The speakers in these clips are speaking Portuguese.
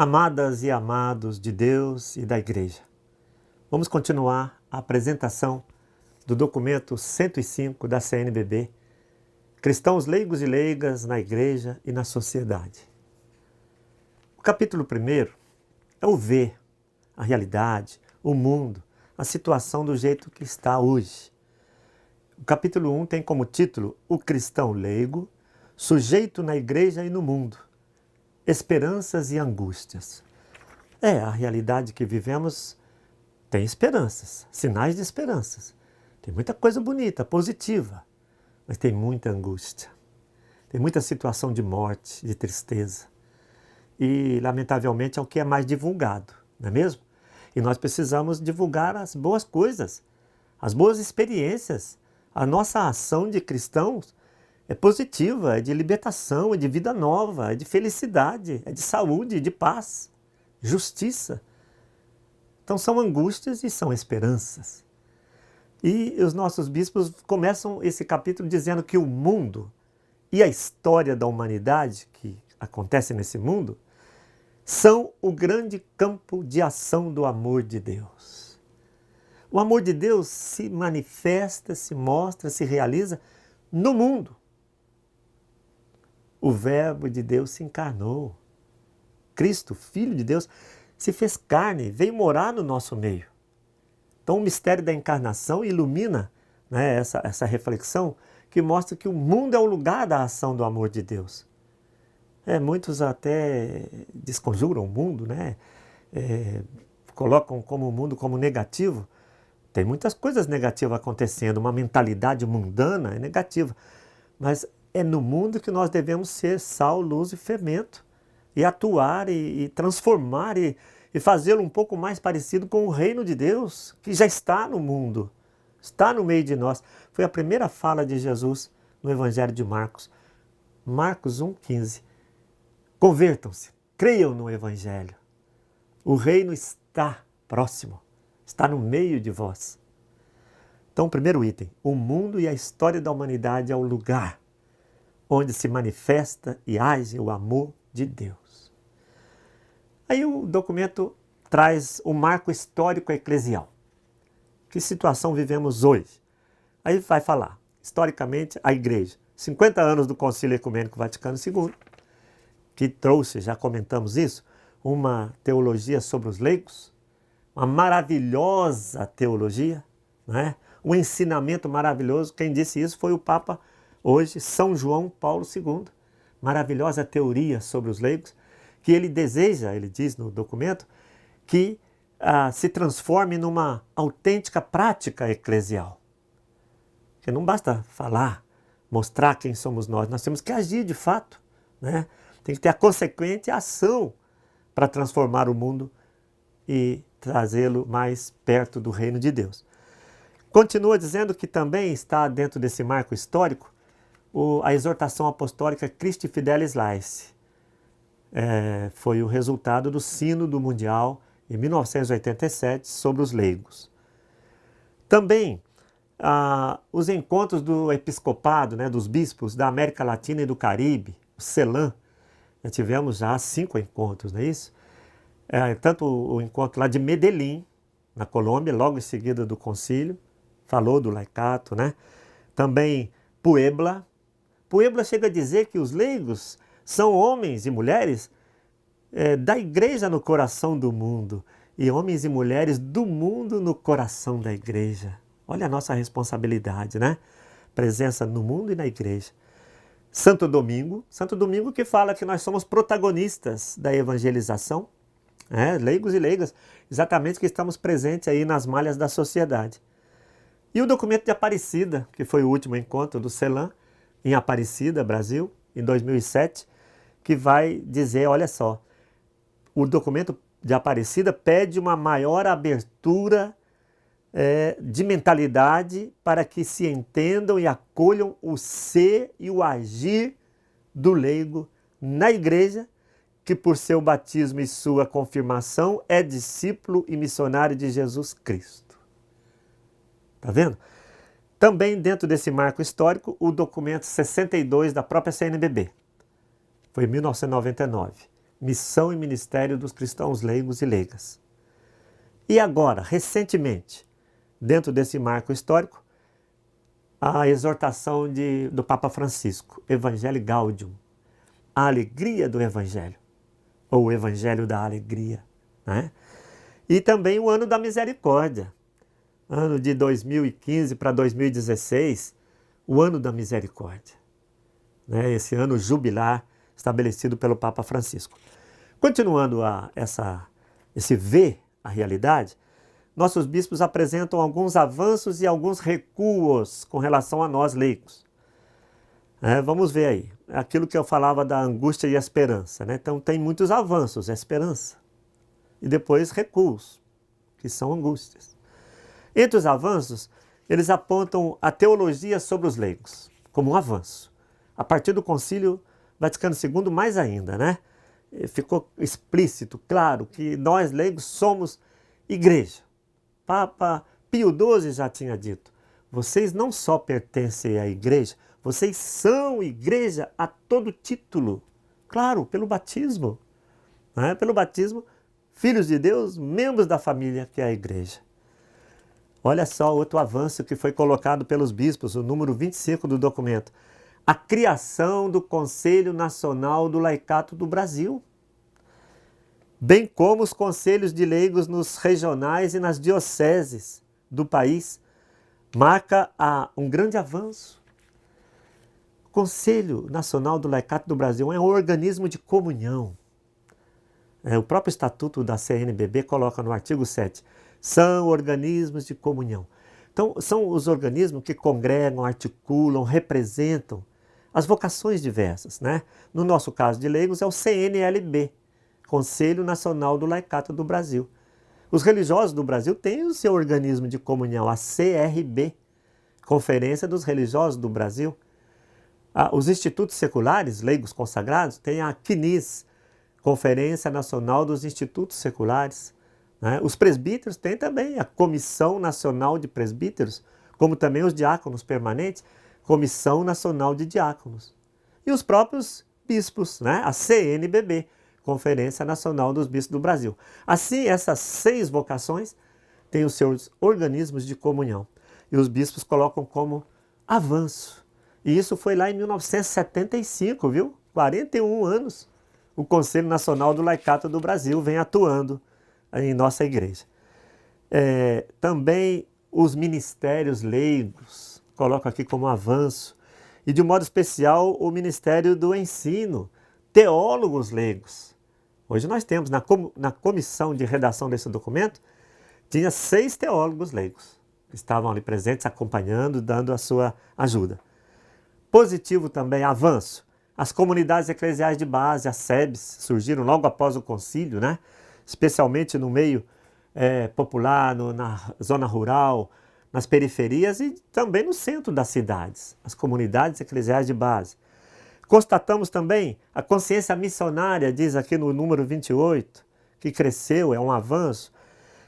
Amadas e amados de Deus e da Igreja, vamos continuar a apresentação do documento 105 da CNBB, Cristãos Leigos e Leigas na Igreja e na Sociedade. O capítulo 1 é o ver, a realidade, o mundo, a situação do jeito que está hoje. O capítulo 1 tem como título O Cristão Leigo, Sujeito na Igreja e no Mundo. Esperanças e angústias. A realidade que vivemos tem esperanças, sinais de esperanças. Tem muita coisa bonita, positiva, mas tem muita angústia. Tem muita situação de morte, de tristeza. E, lamentavelmente, é o que é mais divulgado, não é mesmo? E nós precisamos divulgar as boas coisas, as boas experiências. A nossa ação de cristãos é positiva, é de libertação, é de vida nova, é de felicidade, é de saúde, de paz, justiça. Então são angústias e são esperanças. E os nossos bispos começam esse capítulo dizendo que o mundo e a história da humanidade que acontece nesse mundo são o grande campo de ação do amor de Deus. O amor de Deus se manifesta, se mostra, se realiza no mundo. O Verbo de Deus se encarnou. Cristo, Filho de Deus, se fez carne, veio morar no nosso meio. Então o mistério da encarnação ilumina, né, essa reflexão que mostra que o mundo é o lugar da ação do amor de Deus. Muitos até desconjuram o mundo, né? Colocam como o mundo como negativo. Tem muitas coisas negativas acontecendo, uma mentalidade mundana é negativa, mas é no mundo que nós devemos ser sal, luz e fermento, e atuar e transformar e fazê-lo um pouco mais parecido com o reino de Deus, que já está no mundo, está no meio de nós. Foi a primeira fala de Jesus no Evangelho de Marcos, Marcos 1,15. Convertam-se, creiam no Evangelho. O reino está próximo, está no meio de vós. Então, o primeiro item, o mundo e a história da humanidade é o lugar onde se manifesta e age o amor de Deus. Aí o documento traz o marco histórico eclesial. Que situação vivemos hoje? Aí vai falar, historicamente, a Igreja. 50 anos do Concílio Ecumênico Vaticano II, que trouxe, já comentamos isso, uma teologia sobre os leigos, uma maravilhosa teologia, né? Um ensinamento maravilhoso. Quem disse isso foi o Papa hoje, São João Paulo II, maravilhosa teoria sobre os leigos, que ele deseja, ele diz no documento, que se transforme numa autêntica prática eclesial. Que não basta falar, mostrar quem somos nós temos que agir de fato, né? Tem que ter a consequente ação para transformar o mundo e trazê-lo mais perto do reino de Deus. Continua dizendo que também está dentro desse marco histórico a exortação apostólica Christi Fidelis Laici. Foi o resultado do Sínodo Mundial em 1987 sobre os leigos. Também os encontros do episcopado, né, dos bispos da América Latina e do Caribe, o CELAM, tivemos já 5 encontros, não é isso? Tanto o encontro lá de Medellín, na Colômbia, logo em seguida do concílio, falou do laicato, né? Também Puebla. Puebla chega a dizer que os leigos são homens e mulheres da igreja no coração do mundo e homens e mulheres do mundo no coração da igreja. Olha a nossa responsabilidade, né? Presença no mundo e na igreja. Santo Domingo que fala que nós somos protagonistas da evangelização, leigos e leigas, exatamente que estamos presentes aí nas malhas da sociedade. E o documento de Aparecida, que foi o último encontro do CELAM, em Aparecida, Brasil, em 2007, que vai dizer, olha só, o documento de Aparecida pede uma maior abertura de mentalidade para que se entendam e acolham o ser e o agir do leigo na igreja, que por seu batismo e sua confirmação é discípulo e missionário de Jesus Cristo. Tá vendo? Também dentro desse marco histórico, o documento 62 da própria CNBB. Foi em 1999. Missão e ministério dos cristãos leigos e leigas. E agora, recentemente, dentro desse marco histórico, a exortação do Papa Francisco, Evangelii Gaudium, a alegria do Evangelho, ou o Evangelho da alegria, né? E também o ano da misericórdia, ano de 2015 para 2016, o ano da misericórdia, né? Esse ano jubilar estabelecido pelo Papa Francisco. Continuando esse ver a realidade, nossos bispos apresentam alguns avanços e alguns recuos com relação a nós leigos. Vamos ver aí, aquilo que eu falava da angústia e a esperança, né? Então tem muitos avanços, a esperança, e depois recuos, que são angústias. Entre os avanços, eles apontam a teologia sobre os leigos, como um avanço. A partir do Concílio Vaticano II, mais ainda, né? Ficou explícito, claro, que nós leigos somos igreja. Papa Pio XII já tinha dito, vocês não só pertencem à igreja, vocês são igreja a todo título. Claro, pelo batismo. Né? Pelo batismo, filhos de Deus, membros da família que é a igreja. Olha só outro avanço que foi colocado pelos bispos, o número 25 do documento. A criação do Conselho Nacional do Laicato do Brasil, bem como os conselhos de leigos nos regionais e nas dioceses do país, marca um grande avanço. O Conselho Nacional do Laicato do Brasil é um organismo de comunhão. O próprio Estatuto da CNBB coloca no artigo 7, são organismos de comunhão. Então, são os organismos que congregam, articulam, representam as vocações diversas, né? No nosso caso de leigos é o CNLB, Conselho Nacional do Laicato do Brasil. Os religiosos do Brasil têm o seu organismo de comunhão, a CRB, Conferência dos Religiosos do Brasil. Os institutos seculares, leigos consagrados, têm a CNIS, Conferência Nacional dos Institutos Seculares. Né? Os presbíteros têm também a Comissão Nacional de Presbíteros, como também os diáconos permanentes, Comissão Nacional de Diáconos. E os próprios bispos, né? A CNBB, Conferência Nacional dos Bispos do Brasil. Assim, essas 6 vocações têm os seus organismos de comunhão. E os bispos colocam como avanço. E isso foi lá em 1975, viu? 41 anos. O Conselho Nacional do Laicato do Brasil vem atuando em nossa igreja. Também os ministérios leigos, coloco aqui como avanço. E de um modo especial o Ministério do Ensino, teólogos leigos. Hoje nós temos, na comissão de redação desse documento, tinha 6 teólogos leigos que estavam ali presentes, acompanhando, dando a sua ajuda. Positivo também, avanço. As comunidades eclesiais de base, as SEBs, surgiram logo após o concílio, né? Especialmente no meio popular, na zona rural, nas periferias e também no centro das cidades, as comunidades eclesiais de base. Constatamos também a consciência missionária, diz aqui no número 28, que cresceu, é um avanço.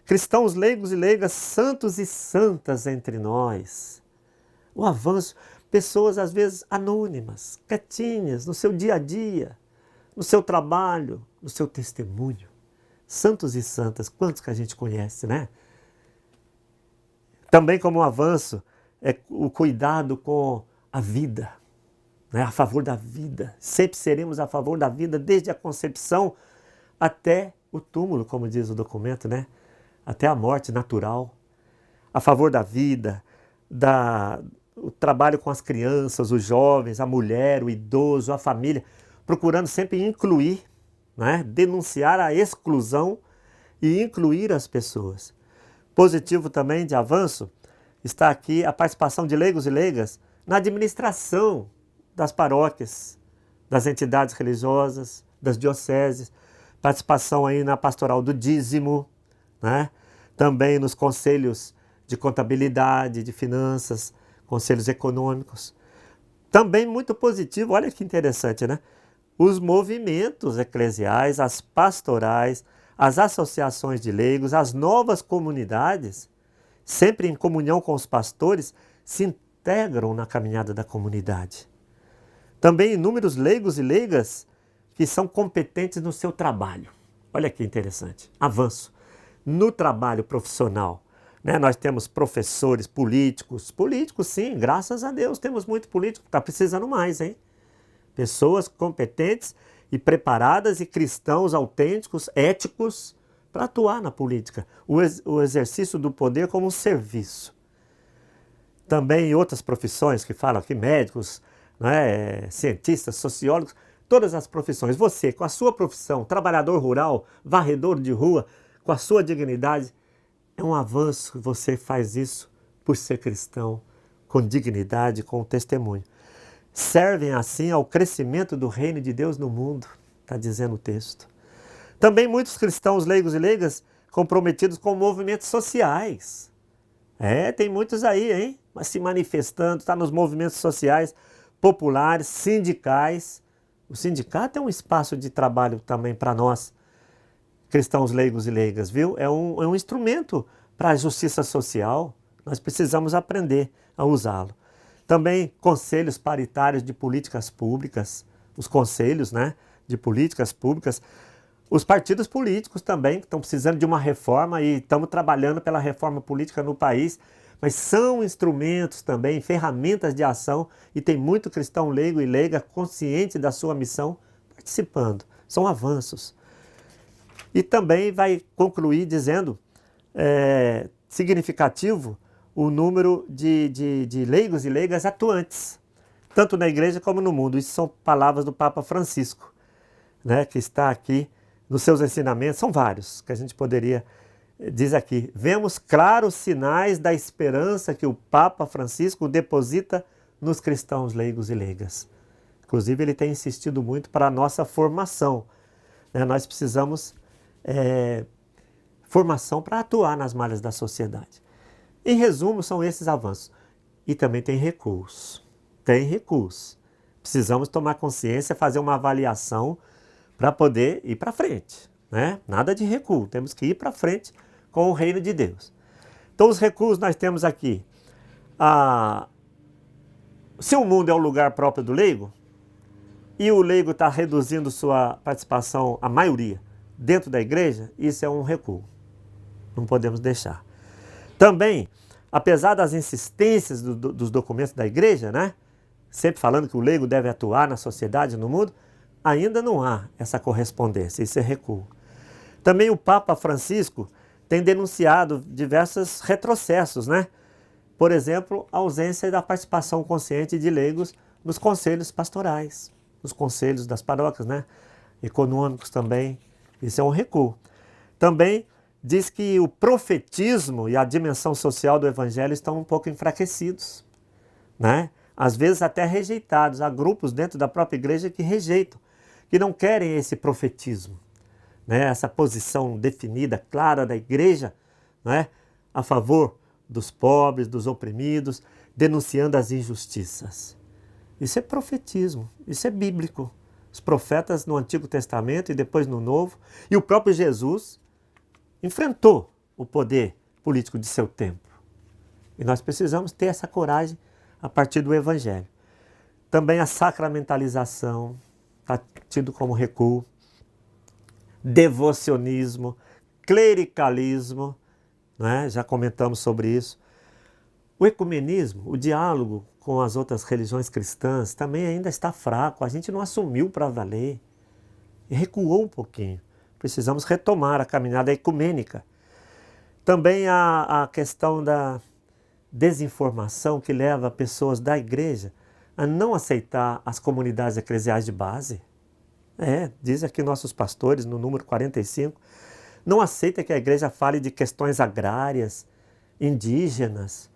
Cristãos leigos e leigas, santos e santas entre nós. O avanço, pessoas às vezes anônimas, quietinhas, no seu dia a dia, no seu trabalho, no seu testemunho. Santos e santas, quantos que a gente conhece, né? Também como um avanço é o cuidado com a vida, né? A favor da vida. Sempre seremos a favor da vida, desde a concepção até o túmulo, como diz o documento, né? Até a morte natural. A favor da vida, o trabalho com as crianças, os jovens, a mulher, o idoso, a família, procurando sempre incluir, né? Denunciar a exclusão e incluir as pessoas. Positivo também de avanço está aqui a participação de leigos e leigas na administração das paróquias, das entidades religiosas, das dioceses, participação aí na pastoral do dízimo, né? Também nos conselhos de contabilidade, de finanças, conselhos econômicos. Também muito positivo, olha que interessante, né? Os movimentos eclesiais, as pastorais, as associações de leigos, as novas comunidades, sempre em comunhão com os pastores, se integram na caminhada da comunidade. Também inúmeros leigos e leigas que são competentes no seu trabalho. Olha que interessante. Avanço. No trabalho profissional, né, nós temos professores, políticos sim, graças a Deus temos muito político, está precisando mais, hein? Pessoas competentes e preparadas e cristãos autênticos, éticos, para atuar na política. O exercício do poder como um serviço. Também em outras profissões que falam aqui, médicos, né, cientistas, sociólogos, todas as profissões. Você, com a sua profissão, trabalhador rural, varredor de rua, com a sua dignidade, é um avanço que você faz isso por ser cristão, com dignidade, com testemunho. Servem assim ao crescimento do reino de Deus no mundo, está dizendo o texto. Também muitos cristãos leigos e leigas comprometidos com movimentos sociais. Tem muitos aí, hein? Mas se manifestando, está nos movimentos sociais, populares, sindicais. O sindicato é um espaço de trabalho também para nós, cristãos leigos e leigas, viu? É um instrumento para a justiça social. Nós precisamos aprender a usá-lo. Também conselhos paritários de políticas públicas, os conselhos, né, de políticas públicas. Os partidos políticos também, que estão precisando de uma reforma e estamos trabalhando pela reforma política no país, mas são instrumentos também, ferramentas de ação, e tem muito cristão leigo e leiga consciente da sua missão participando. São avanços. E também vai concluir dizendo, significativo, o número de leigos e leigas atuantes, tanto na igreja como no mundo. Isso são palavras do Papa Francisco, né, que está aqui nos seus ensinamentos. São vários que a gente poderia diz aqui: vemos claros sinais da esperança que o Papa Francisco deposita nos cristãos leigos e leigas. Inclusive, ele tem insistido muito para a nossa formação. Nós precisamos formação para atuar nas malhas da sociedade. Em resumo, são esses avanços. E também tem recuos. Tem recuos. Precisamos tomar consciência, fazer uma avaliação para poder ir para frente. Nada de recuo, temos que ir para frente com o reino de Deus. Então, os recuos nós temos aqui. Se o mundo é o lugar próprio do leigo, e o leigo está reduzindo sua participação, a maioria, dentro da igreja, isso é um recuo. Não podemos deixar. Também, apesar das insistências dos documentos da igreja, sempre falando que o leigo deve atuar na sociedade, no mundo, ainda não há essa correspondência, isso é recuo. Também o Papa Francisco tem denunciado diversos retrocessos, Por exemplo, a ausência da participação consciente de leigos nos conselhos pastorais, nos conselhos das paróquias, econômicos também, isso é um recuo. Também diz que o profetismo e a dimensão social do evangelho estão um pouco enfraquecidos, Às vezes até rejeitados. Há grupos dentro da própria igreja que rejeitam, que não querem esse profetismo, essa posição definida, clara da igreja, a favor dos pobres, dos oprimidos, denunciando as injustiças. Isso é profetismo, isso é bíblico. Os profetas no Antigo Testamento e depois no Novo, e o próprio Jesus enfrentou o poder político de seu tempo. E nós precisamos ter essa coragem a partir do Evangelho. Também a sacramentalização está tido como recuo, devocionismo, clericalismo, já comentamos sobre isso. O ecumenismo, o diálogo com as outras religiões cristãs também ainda está fraco, a gente não assumiu para valer, e recuou um pouquinho. Precisamos retomar a caminhada ecumênica. Também a questão da desinformação que leva pessoas da igreja a não aceitar as comunidades eclesiais de base. Diz aqui nossos pastores no número 45, não aceita que a igreja fale de questões agrárias, indígenas.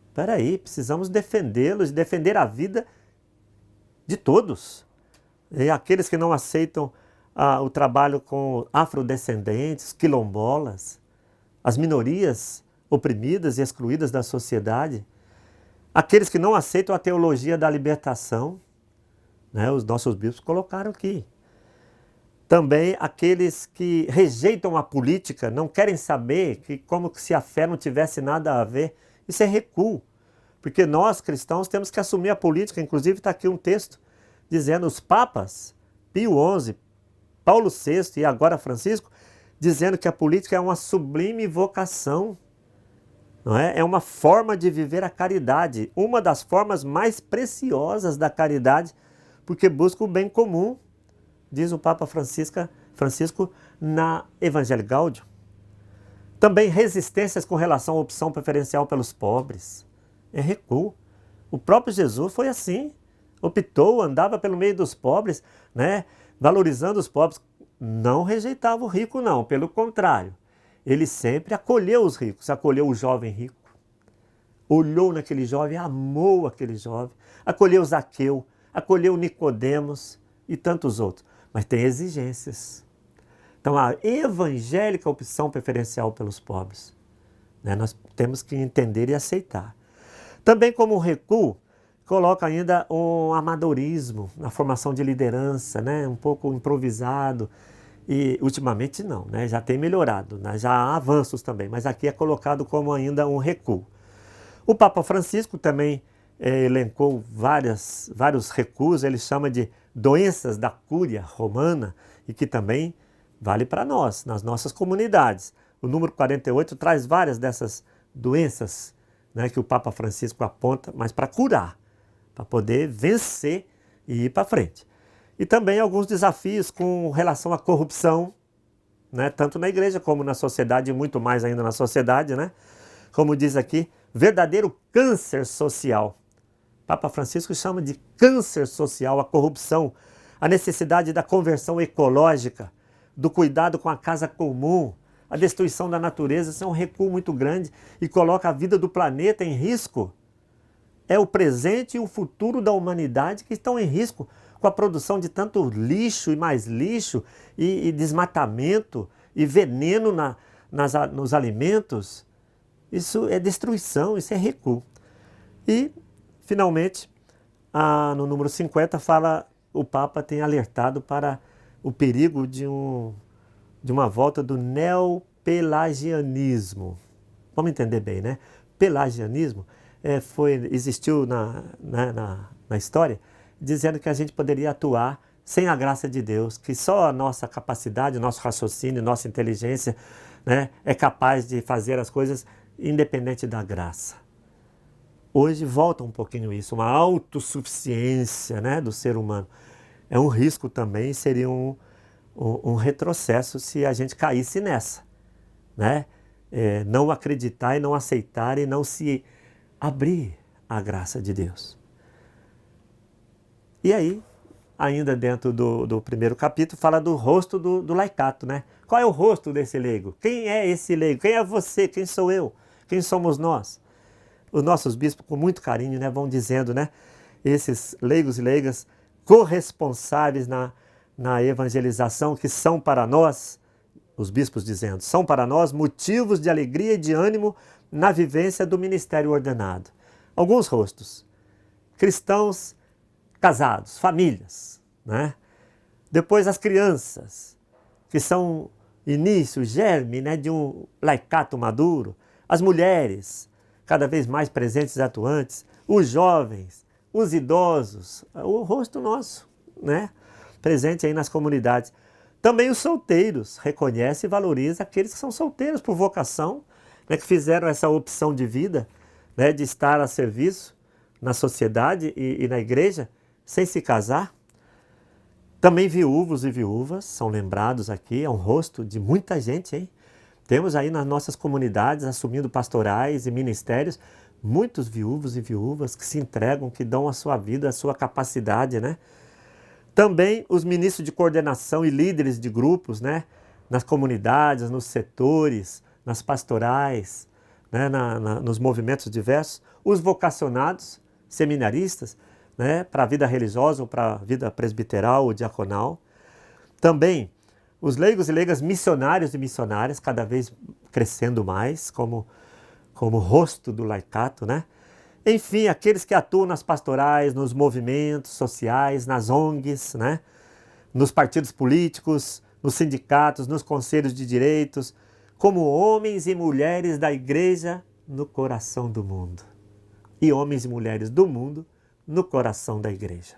Espera aí, precisamos defendê-los, defender a vida de todos. E aqueles que não aceitam o trabalho com afrodescendentes, quilombolas, as minorias oprimidas e excluídas da sociedade, aqueles que não aceitam a teologia da libertação, os nossos bispos colocaram aqui. Também aqueles que rejeitam a política, não querem saber, que como se a fé não tivesse nada a ver. Isso é recuo, porque nós cristãos temos que assumir a política. Inclusive está aqui um texto dizendo os papas Pio XI, Paulo VI e agora Francisco, dizendo que a política é uma sublime vocação, não é? É uma forma de viver a caridade, uma das formas mais preciosas da caridade, porque busca o bem comum, diz o Papa Francisco na Evangelii Gaudium. Também resistências com relação à opção preferencial pelos pobres. É recuo. O próprio Jesus foi assim. Optou, andava pelo meio dos pobres, né? Valorizando os pobres. Não rejeitava o rico, não. Pelo contrário. Ele sempre acolheu os ricos. Acolheu o jovem rico. Olhou naquele jovem, amou aquele jovem. Acolheu Zaqueu. Acolheu Nicodemos e tantos outros. Mas tem exigências. Então, a evangélica opção preferencial pelos pobres, né? Nós temos que entender e aceitar. Também como recuo, coloca ainda um amadorismo na formação de liderança, né? Um pouco improvisado. E ultimamente não, né? Já tem melhorado, né? Já há avanços também, mas aqui é colocado como ainda um recuo. O Papa Francisco também elencou vários recuos, ele chama de doenças da cúria romana, e que também vale para nós, nas nossas comunidades. O número 48 traz várias dessas doenças, né, que o Papa Francisco aponta, mas para curar, para poder vencer e ir para frente. E também alguns desafios com relação à corrupção, né, tanto na igreja como na sociedade, e muito mais ainda na sociedade, né? Como diz aqui, verdadeiro câncer social. Papa Francisco chama de câncer social a corrupção, a necessidade da conversão ecológica, do cuidado com a casa comum, a destruição da natureza. Isso é um recuo muito grande e coloca a vida do planeta em risco. É o presente e o futuro da humanidade que estão em risco com a produção de tanto lixo e mais lixo e desmatamento e veneno nos alimentos. Isso é destruição, isso é recuo. E, finalmente, no número 50, o Papa tem alertado para o perigo de uma volta do neopelagianismo. Vamos entender bem, né? Pelagianismo existiu na história, dizendo que a gente poderia atuar sem a graça de Deus, que só a nossa capacidade, nosso raciocínio, nossa inteligência, né, é capaz de fazer as coisas independente da graça. Hoje volta um pouquinho isso, uma autossuficiência, né, do ser humano. É um risco também, seria um retrocesso se a gente caísse nessa, né? Não acreditar e não aceitar e não se abrir à graça de Deus. E aí, ainda dentro do primeiro capítulo, fala do rosto do laicato, né? Qual é o rosto desse leigo? Quem é esse leigo? Quem é você? Quem sou eu? Quem somos nós? Os nossos bispos, com muito carinho, né, vão dizendo, né, esses leigos e leigas corresponsáveis na evangelização, que são para nós, os bispos dizendo, são para nós motivos de alegria e de ânimo na vivência do ministério ordenado. Alguns rostos. Cristãos casados, famílias, né? Depois as crianças, que são início, germe, né, de um laicato maduro. As mulheres, cada vez mais presentes e atuantes. Os jovens, os idosos, o rosto nosso, né, presente aí nas comunidades. Também os solteiros, reconhece e valoriza aqueles que são solteiros por vocação, né, que fizeram essa opção de vida, né, de estar a serviço na sociedade e na igreja, sem se casar. Também viúvos e viúvas são lembrados aqui, é um rosto de muita gente, hein? Temos aí nas nossas comunidades, assumindo pastorais e ministérios, muitos viúvos e viúvas que se entregam, que dão a sua vida, a sua capacidade, né? Também os ministros de coordenação e líderes de grupos, né? Nas comunidades, nos setores, nas pastorais, né? Nos movimentos diversos. Os vocacionados, seminaristas, né? Para a vida religiosa ou para a vida presbiteral ou diaconal. Também os leigos e leigas missionários e missionárias, cada vez crescendo mais, como rosto do laicato, né? Enfim, aqueles que atuam nas pastorais, nos movimentos sociais, nas ONGs, né? Nos partidos políticos, nos sindicatos, nos conselhos de direitos, como homens e mulheres da igreja no coração do mundo. E homens e mulheres do mundo no coração da igreja.